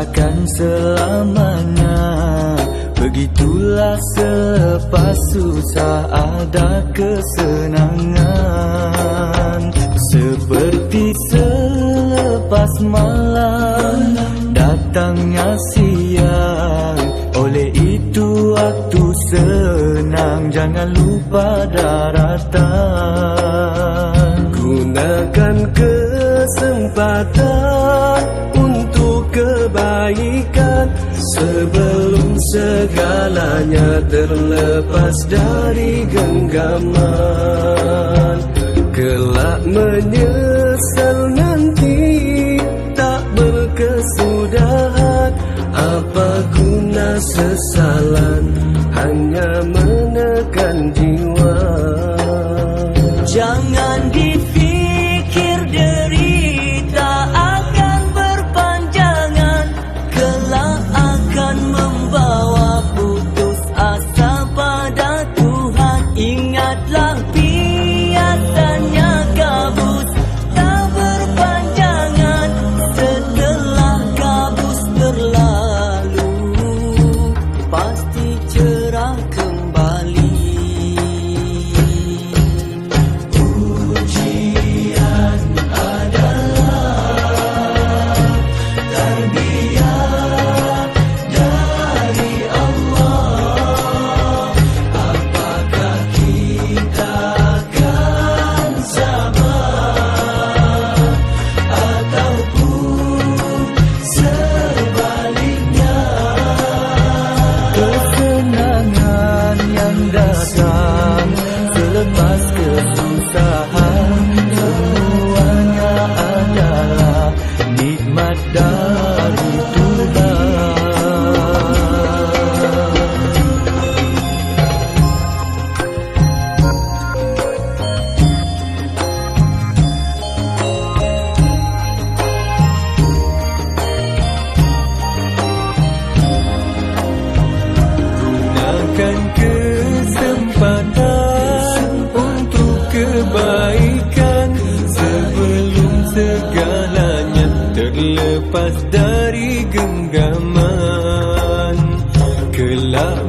takkan selamanya. Begitulah selepas susah ada kesenangan. Seperti selepas malam datangnya siang. Oleh itu waktu senang jangan lupa daratan. Gunakan kesempatan untuk kebaikan sebelum segalanya terlepas dari genggaman. Kelak menyesal nanti tak berkesudahan. Apa guna sesalan hanya menekan jiwa. Jangan difikir derita akan berpanjangan, kelak akan membawa putus asa pada Tuhan. Ingatlah biasanya kabus tak berpanjangan, setelah kabus berlalu pasti cerah kembali. Kesenangan yang datang selepas kesusahan, semuanya adalah nikmat dari Tuhan. Gunakan kesempatan untuk kebaikan sebelum segalanya terlepas dari genggaman. Kelak